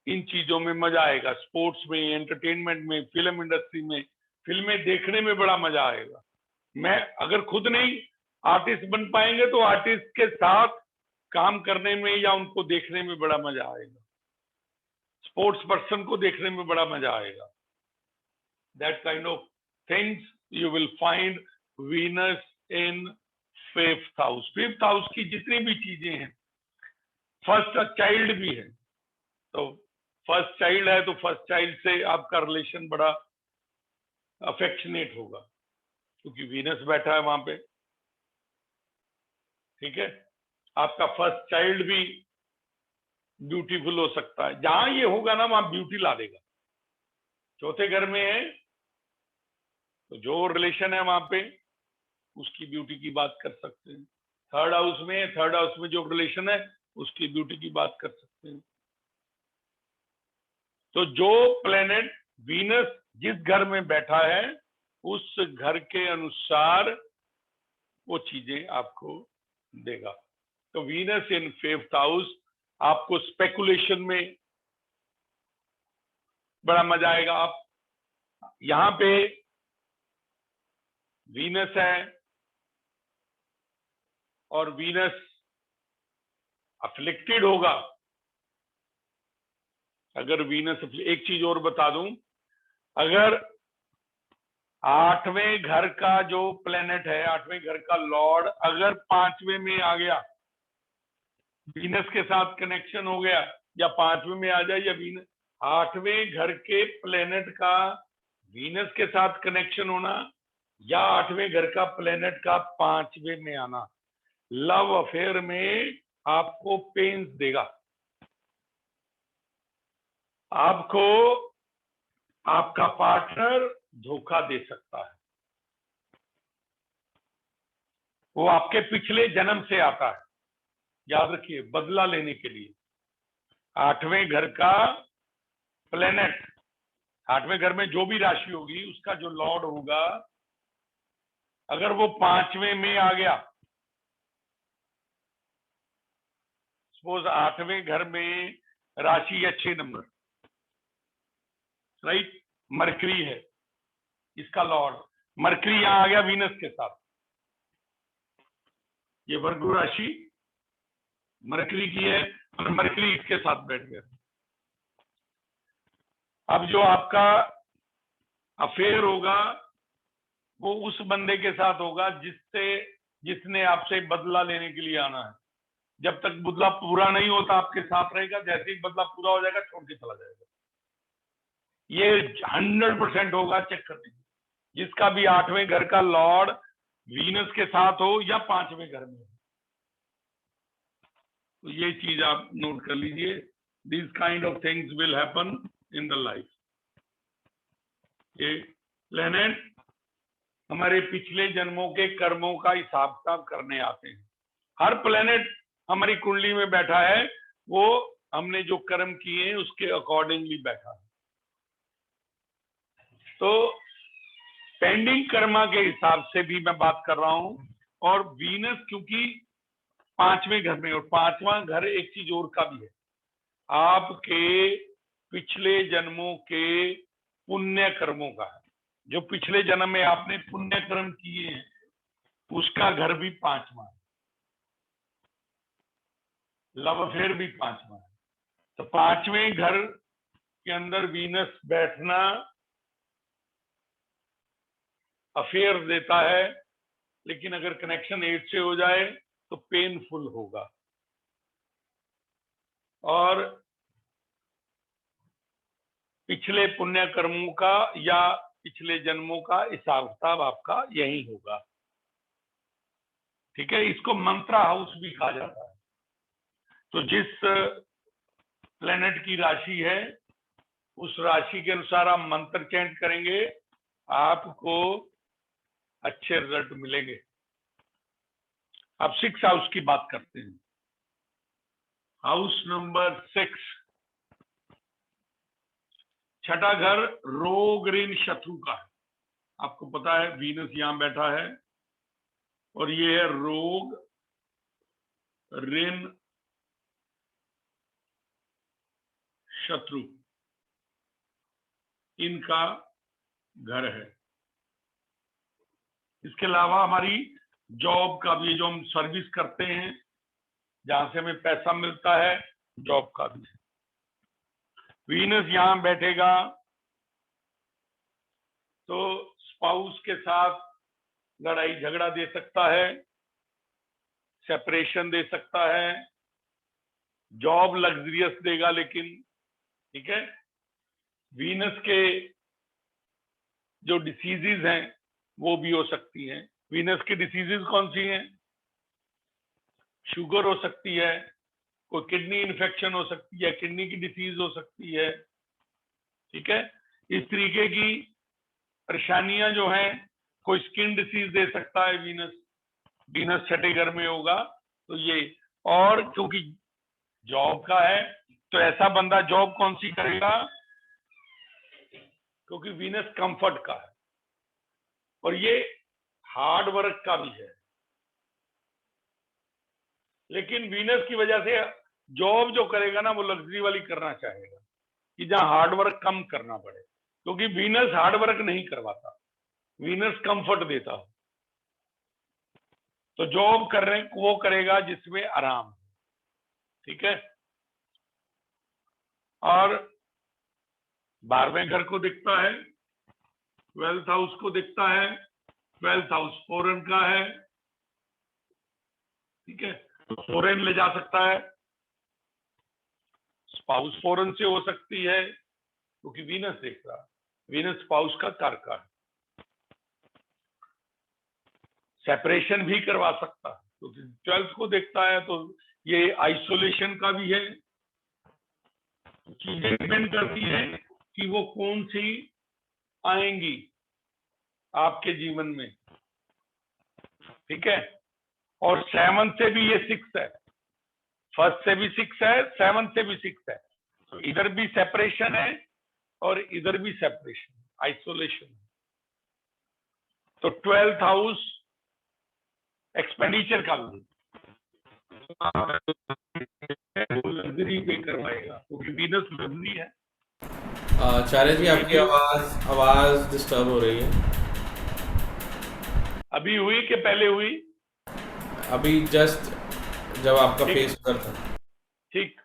Speaker 2: इन चीजों में मजा आएगा, स्पोर्ट्स में, एंटरटेनमेंट में, फिल्म इंडस्ट्री में, फिल्में देखने में बड़ा मजा आएगा। मैं अगर खुद नहीं आर्टिस्ट बन पाएंगे तो आर्टिस्ट के साथ काम करने में या उनको देखने में बड़ा मजा आएगा, स्पोर्ट्स पर्सन को देखने में बड़ा मजा आएगा। That kind of things you will find Venus in 5th house. 5th house की जितनी भी चीजें हैं, फर्स्ट चाइल्ड भी है, तो फर्स्ट चाइल्ड है तो फर्स्ट चाइल्ड से आपका रिलेशन बड़ा अफेक्शनेट होगा, क्योंकि वीनस बैठा है वहां पे। ठीक है, आपका फर्स्ट चाइल्ड भी ब्यूटीफुल हो सकता है। जहां ये होगा ना वहां ब्यूटी ला देगा। 4थे घर में है तो जो रिलेशन है वहां पे उसकी ब्यूटी की बात कर सकते हैं। 3rd हाउस में, 3rd हाउस में जो रिलेशन है उसकी ब्यूटी की बात कर सकते हैं। तो जो प्लेनेट वीनस जिस घर में बैठा है उस घर के अनुसार वो चीजें आपको देगा। तो वीनस इन 5th हाउस आपको स्पेकुलेशन में बड़ा मजा आएगा। आप यहां पे वीनस है और वीनस अफ्लिक्टेड होगा। अगर वीनस, एक चीज और बता दूं, अगर 8वें घर का जो प्लेनेट है, 8वें घर का लॉर्ड अगर 5वें में आ गया, वीनस के साथ कनेक्शन हो गया, या 5वें में आ जाए, या वीनस 8वें घर के प्लेनेट का वीनस के साथ कनेक्शन होना, या 8वें घर का प्लेनेट का 5वें में आना, लव अफेयर में आपको पेन्स देगा। आपको आपका पार्टनर धोखा दे सकता है, वो आपके पिछले जन्म से आता है, याद रखिए, बदला लेने के लिए। 8वें घर का प्लेनेट, 8वें घर में जो भी राशि होगी उसका जो लॉर्ड होगा, अगर वो 5वें में आ गया, सपोज 8वें घर में राशि है 6 नंबर, राइट, मरकरी है इसका लॉर्ड, मरकरी यहां आ गया वीनस के साथ, ये वर्गो राशि मरकरी की है और मरकरी इसके साथ बैठ गया। अब जो आपका अफेयर होगा वो उस बंदे के साथ होगा जिसने आपसे बदला लेने के लिए आना है। जब तक बदला पूरा नहीं होता आपके साथ रहेगा, जैसे ही बदला पूरा हो जाएगा छोड़ के चला जाएगा। ये 100% होगा, चेक कर लीजिए। जिसका भी 8वें घर का लॉर्ड वीनस के साथ हो या 5वें घर में हो, तो ये चीज आप नोट कर लीजिए। This kind of things will happen in the life. ये प्लेनेट हमारे पिछले जन्मों के कर्मों का हिसाब किताब करने आते हैं। हर प्लेनेट हमारी कुंडली में बैठा है, वो हमने जो कर्म किए हैं उसके अकॉर्डिंगली बैठा है। तो पेंडिंग कर्मा के हिसाब से भी मैं बात कर रहा हूं, और वीनस क्योंकि 5वें घर में, और 5वां घर एक चीज और का भी है, आपके पिछले जन्मों के पुण्य कर्मों का है। जो पिछले जन्म में आपने पुण्य कर्म किए हैं उसका घर भी 5वां है, लव अफेयर भी 5वां है। तो 5वें घर के अंदर वीनस बैठना अफेयर देता है, लेकिन अगर कनेक्शन 8 से हो जाए तो पेनफुल होगा। और पिछले पुण्य कर्मों का या पिछले जन्मों का हिसाब किताब आपका यही होगा। ठीक है, इसको मंत्रा हाउस भी कहा जाता है। तो जिस प्लेनेट की राशि है उस राशि के अनुसार आप मंत्र चैंट करेंगे, आपको अच्छे रिजल्ट मिलेंगे। अब 6 हाउस की बात करते हैं। हाउस नंबर 6, छठा घर रोग ऋण शत्रु का है। आपको पता है वीनस यहां बैठा है और ये है रोग ऋण शत्रु, इनका घर है। इसके अलावा हमारी जॉब का भी, जो हम सर्विस करते हैं जहां से हमें पैसा मिलता है, जॉब का भी। वीनस यहां बैठेगा तो स्पाउस के साथ लड़ाई झगड़ा दे सकता है, सेपरेशन दे सकता है, जॉब लग्जरियस देगा लेकिन, ठीक है। वीनस के जो डिसीजेज हैं वो भी हो सकती हैं। वीनस की डिसीजेज कौन सी हैं? शुगर हो सकती है, कोई किडनी इन्फेक्शन हो सकती है, किडनी की डिसीज हो सकती है, ठीक है। इस तरीके की परेशानियां जो हैं, कोई स्किन डिसीज दे सकता है वीनस। वीनस छठे घर में होगा तो ये, और क्योंकि जॉब का है तो ऐसा बंदा जॉब कौन सी करेगा? क्योंकि वीनस कंफर्ट का है और ये हार्ड वर्क का भी है, लेकिन वीनस की वजह से जॉब जो करेगा ना वो लग्जरी वाली करना चाहेगा कि जहां हार्ड वर्क कम करना पड़े, क्योंकि वीनस हार्ड वर्क नहीं करवाता, वीनस कंफर्ट देता हो। तो जॉब कर रहे वो करेगा जिसमें आराम, ठीक है। और 12वें घर को दिखता है, 12th हाउस को दिखता है, 12th हाउस फॉरेन का है, ठीक है। तो फॉरेन ले जा सकता है, स्पाउस फॉरेन से हो सकती है क्योंकि वीनस देख रहा है, वीनस स्पाउस का कारक है। सेपरेशन भी करवा सकता है क्योंकि 12th को देखता है, तो ये आइसोलेशन का भी है। चीजें डिपेंड करती है कि वो कौन सी आएंगी आपके जीवन में, ठीक है। और 7 से भी ये 6 है, 1st से भी 6 है, 7 से भी 6 है, तो इधर भी सेपरेशन है और इधर भी सेपरेशन, आइसोलेशन। तो 12th हाउस एक्सपेंडिचर का भी लग्जरी पे करवाएगा क्योंकि वीनस लग्जरी है।
Speaker 1: आचार्य जी आपकी आवाज डिस्टर्ब हो रही है।
Speaker 2: अभी हुई कि पहले हुई?
Speaker 1: अभी जस्ट जब आपका फेस उधर था।
Speaker 2: ठीक।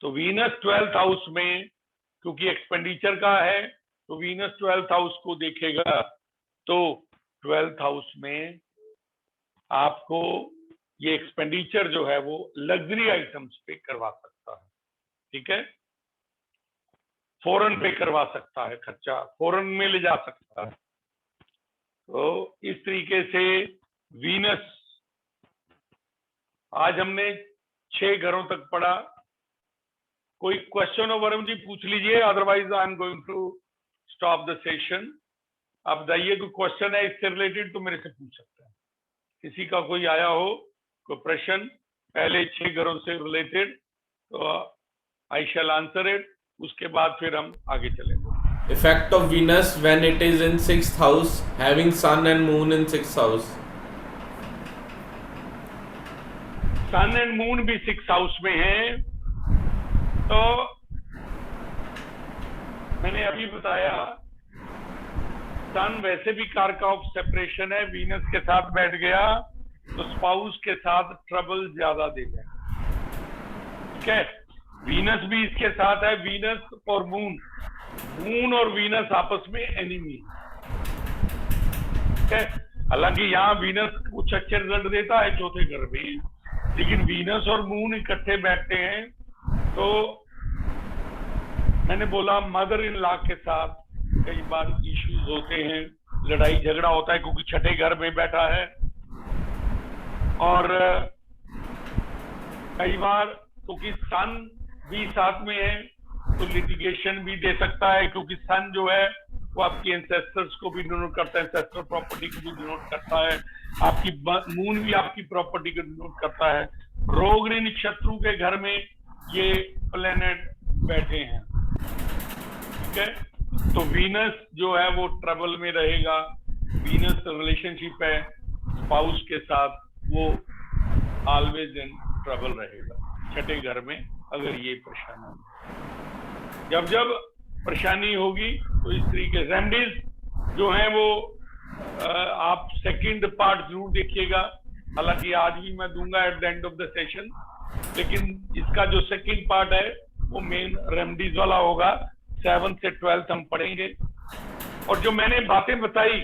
Speaker 2: तो वीनस 12th हाउस में क्योंकि एक्सपेंडिचर का है तो वीनस 12th हाउस को देखेगा, तो 12th हाउस में आपको ये एक्सपेंडिचर जो है वो लग्जरी आइटम्स पे करवा सकता है, ठीक है। फॉरेन पे करवा सकता है, खर्चा फॉरेन में ले जा सकता है। तो इस तरीके से वीनस, आज हमने 6 घरों तक पढ़ा। कोई क्वेश्चन हो वरुण जी पूछ लीजिए, otherwise I am going to stop the session. आप बताइए कोई क्वेश्चन है इससे रिलेटेड तो मेरे से पूछ सकते हैं। किसी का कोई आया हो कोई प्रश्न पहले 6 घरों से रिलेटेड, तो आई शैल आंसर इट, उसके बाद फिर हम आगे चलेंगे।
Speaker 1: Effect of Venus when it is in 6th house, having Sun and Moon in 6th house.
Speaker 2: Sun and moon भी 6th हाउस में है, तो मैंने अभी बताया सन वैसे भी कारक ऑफ सेपरेशन है, वीनस के साथ बैठ गया तो स्पाउस के साथ ट्रबल ज्यादा देगा। ठीक है, वीनस भी इसके साथ है, वीनस और मून, मून और वीनस आपस में एनिमी है। हालांकि यहाँ वीनस कुछ अच्छे रिजल्ट देता है चौथे घर में, लेकिन वीनस और मून इकट्ठे बैठते हैं तो मैंने बोला मदर इन लॉ के साथ कई बार इश्यूज होते हैं, लड़ाई झगड़ा होता है, क्योंकि छठे घर में बैठा है। और कई बार क्योंकि सन भी साथ में है तो लिटिगेशन भी दे सकता है, क्योंकि सन जो है वो आपकी एंसेस्टर्स को भी डिनोट करता है, एंसेस्टर प्रॉपर्टी को भी डिनोट करता है, आपकी मून भी आपकी प्रॉपर्टी को डिनोट करता है। रोग ऋण शत्रु के घर में ये प्लेनेट बैठे हैं। ठीक है, तो वीनस जो है वो ट्रबल में रहेगा, वीनस रिलेशनशिप है स्पाउस के साथ, वो ऑलवेज इन ट्रबल रहेगा छठे घर में अगर ये परेशानी हो। जब जब परेशानी होगी तो इस तरीके रेमेडीज जो है वो आप सेकंड पार्ट जरूर देखिएगा, हालांकि आज भी मैं दूंगा at the end of the session, लेकिन इसका जो सेकंड पार्ट है वो मेन रेमेडीज वाला होगा। 7 से 12 हम पढ़ेंगे। और जो मैंने बातें बताई,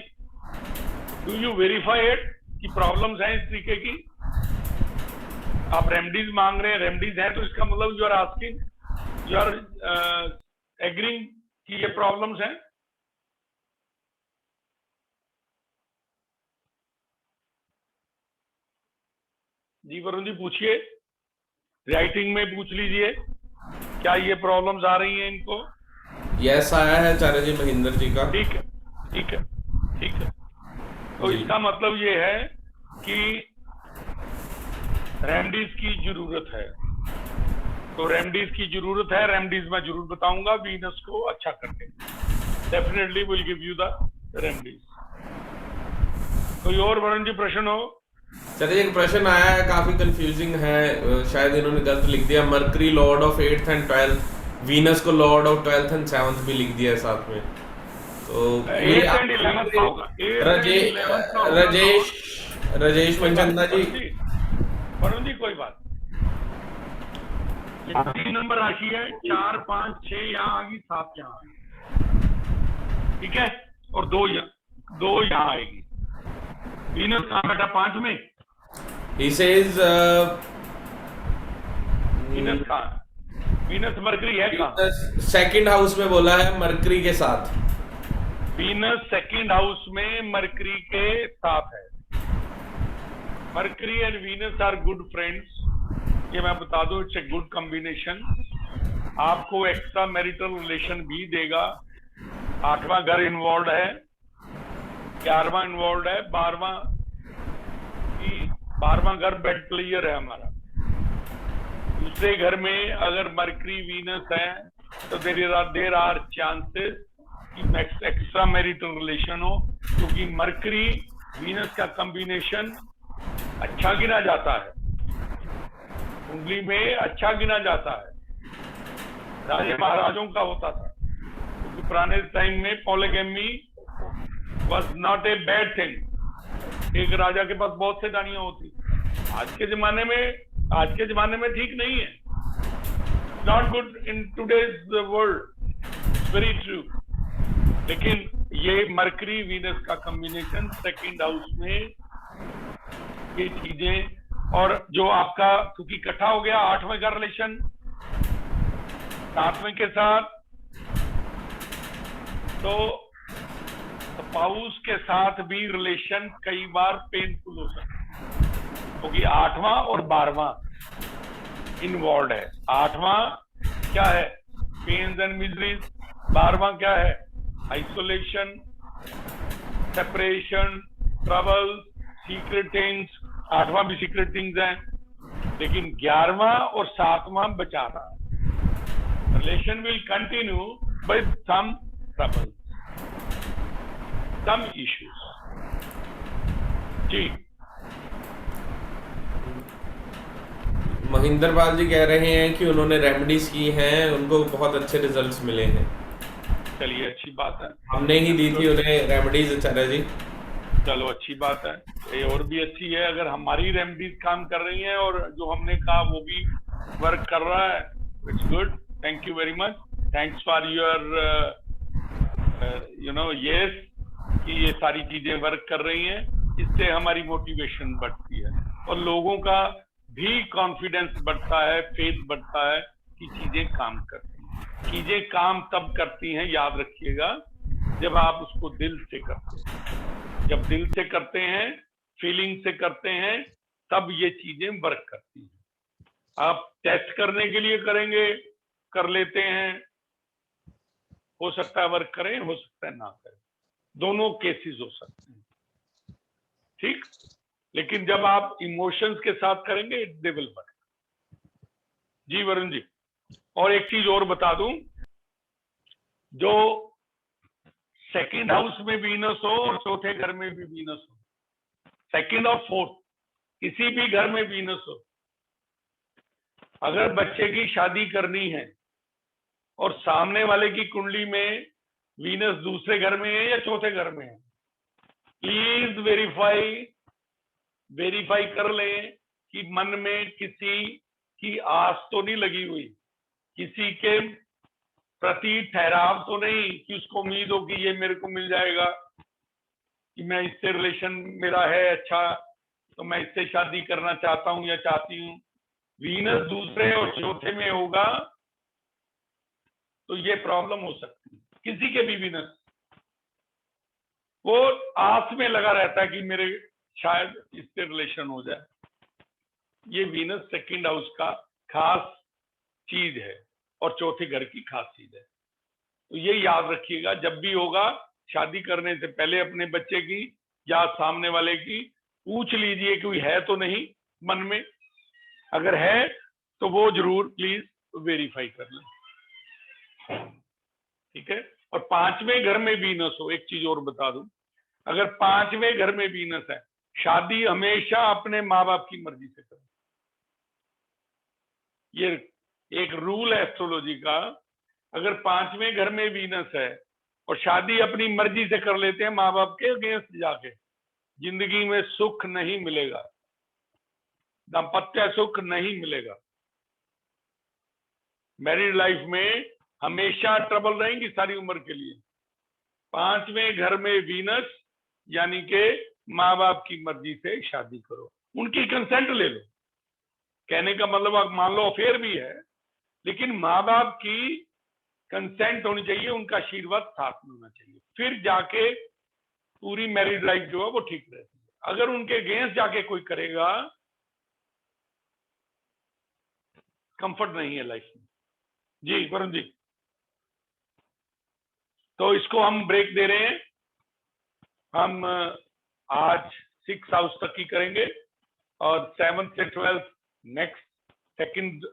Speaker 2: डू यू वेरीफाई इट कि प्रॉब्लम्स हैं इस तरीके की? आप रेमेडीज मांग रहे हैं, रेमेडीज है तो इसका मतलब you are asking, you are agreeing कि ये प्रॉब्लम्स हैं। जी वरुण जी पूछिए, राइटिंग में पूछ लीजिए क्या ये प्रॉब्लम्स आ रही हैं इनको।
Speaker 1: यस आया है आचार्य जी महेंद्र जी का।
Speaker 2: ठीक है, ठीक है, ठीक है। तो इसका मतलब ये है कि रेमेडीज की जरूरत है, तो रेमेडीज की जरूरत है, रेमेडीज मैं जरूर बताऊंगा वीनस को अच्छा करने, definitely will give you the remedies. कोई और वरुण जी प्रश्न हो?
Speaker 1: चलिए, एक प्रश्न आया है, काफी कंफ्यूजिंग है, शायद इन्होंने गलत लिख दिया, Mercury lord of 8th and 12th, Venus को lord of 12th and 7th भी लिख दिया है साथ में। तो राजेश मनचंदा जी,
Speaker 2: वरुण जी कोई बात, 3 नंबर राशि है, 4, 5, 6 यहाँ आ गई, 7 यहाँ आएगी। ठीक है, और 2 यहाँ आएगी। वीनस कहाँ बैठा? 5 में।
Speaker 1: He says
Speaker 2: वीनस कहाँ? वीनस मरकरी है कहाँ?
Speaker 1: सेकंड हाउस में बोला है मरकरी के साथ।
Speaker 2: वीनस सेकंड हाउस में मरकरी के साथ है। Mercury and Venus are good friends, ये मैं बता दूं, इट्स ए गुड कॉम्बिनेशन। आपको एक्स्ट्रा मैरिटल रिलेशन भी देगा। 8वां घर इन्वॉल्व है, 11वां इन्वॉल्व है, 12वां घर बेड प्लेयर है हमारा। दूसरे घर में अगर मरकरी वीनस है तो देर आर चांसेस कि एक्स्ट्रा मैरिटल रिलेशन हो, क्योंकि मरकरी वीनस का कॉम्बिनेशन अच्छा गिना जाता है, कुंडली में अच्छा गिना जाता है, राजे महाराजों का होता था, क्योंकि पुराने टाइम में polygamy was not a bad thing। एक राजा के पास बहुत से रानियां होती। आज के जमाने में ठीक नहीं है, not good in today's world, very true. लेकिन ये मरकरी वीनस का कॉम्बिनेशन सेकंड हाउस में ये चीजें, और जो आपका क्योंकि इकट्ठा हो गया 8वें का रिलेशन 7वें के साथ, तो स्पाउस के साथ भी रिलेशन कई बार पेनफुल हो सकता है, क्योंकि 8वां और 12वां इन्वॉल्व है। 8वां क्या है? Pens and miseries. 12वां क्या है? Isolation, separation, trouble, secret things. 8वां भी सीक्रेट थिंग्स है, लेकिन 11वां और 7वां बचा रहा है। Relation will continue with some troubles, some issues. जी,
Speaker 1: महिंदर पाल जी कह रहे हैं कि उन्होंने रेमेडीज की हैं, उनको बहुत अच्छे रिजल्ट्स मिले हैं।
Speaker 2: चलिए अच्छी बात है।
Speaker 1: हमने ही दी थी उन्हें रेमेडीज आचार्य जी।
Speaker 2: चलो अच्छी बात है, ये और भी अच्छी है अगर हमारी रेमेडीज काम कर रही हैं और जो हमने कहा वो भी वर्क कर रहा है। It's good, thank you very much, thanks for your yes कि ये सारी चीजें वर्क कर रही हैं। इससे हमारी मोटिवेशन बढ़ती है और लोगों का भी कॉन्फिडेंस बढ़ता है, फेथ बढ़ता है कि चीजें काम करती हैं। चीजें काम तब करती हैं, याद रखिएगा, जब आप उसको दिल से करते हैं। जब दिल से करते हैं, फीलिंग से करते हैं, तब ये चीजें वर्क करती हैं। आप टेस्ट करने के लिए करेंगे, कर लेते हैं, हो सकता है वर्क करें, हो सकता है ना करें, दोनों केसेस हो सकते हैं, ठीक। लेकिन जब आप इमोशंस के साथ करेंगे, दे विल वर्क। जी वरुण जी, और एक चीज और बता दूं, जो सेकंड हाउस में वीनस हो और चौथे घर में भी वीनस हो, सेकंड और फोर्थ किसी भी घर में वीनस हो, अगर बच्चे की शादी करनी है और सामने वाले की कुंडली में वीनस दूसरे घर में है या चौथे घर में है, प्लीज वेरीफाई कर लें कि मन में किसी की आस तो नहीं लगी हुई, किसी के प्रति ठहराव तो नहीं कि उसको उम्मीद हो कि ये मेरे को मिल जाएगा, कि मैं इससे रिलेशन मेरा है अच्छा तो मैं इससे शादी करना चाहता हूं या चाहती हूं। वीनस दूसरे और चौथे में होगा तो ये प्रॉब्लम हो सकती है। किसी के भी वीनस, वो आस में लगा रहता है कि मेरे शायद इससे रिलेशन हो जाए। ये वीनस सेकंड हाउस का खास चीज है और चौथे घर की खास चीज है। तो ये याद रखिएगा, जब भी होगा शादी करने से पहले अपने बच्चे की या सामने वाले की पूछ लीजिए कोई है तो नहीं मन में, अगर है तो वो जरूर प्लीज वेरीफाई कर लें, ठीक है। और पांचवें घर में वीनस हो, एक चीज और बता दूं, अगर पांचवें घर में वीनस है, शादी हमेशा अपने माँ बाप की मर्जी से करें। ये एक रूल है एस्ट्रोलॉजी का, अगर पांचवें घर में वीनस है और शादी अपनी मर्जी से कर लेते हैं माँ बाप के अगेंस्ट जाके, जिंदगी में सुख नहीं मिलेगा, दाम्पत्य सुख नहीं मिलेगा, मैरिड लाइफ में हमेशा ट्रबल रहेंगी सारी उम्र के लिए। पांचवें घर में वीनस यानी के माँ बाप की मर्जी से शादी करो, उनकी कंसेंट ले लो। कहने का मतलब आप मान लो अफेयर भी है, लेकिन माँ बाप की कंसेंट होनी चाहिए, उनका आशीर्वाद साथ में होना चाहिए, फिर जाके पूरी मैरिड लाइफ जो है वो ठीक रहती है। अगर उनके अगेंस्ट जाके कोई करेगा, कंफर्ट नहीं है लाइफ में। जी वरुण जी, तो इसको हम ब्रेक दे रहे हैं। हम आज 6 हाउस तक ही करेंगे और 7 से 12 नेक्स्ट सेकंड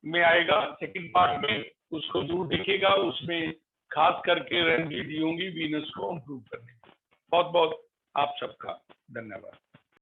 Speaker 2: में आएगा, सेकंड पार्ट में, उसको जरूर देखिएगा। उसमें खास करके रेमेडी दी होंगी वीनस को इम्प्रूव करने की। बहुत बहुत आप सबका धन्यवाद।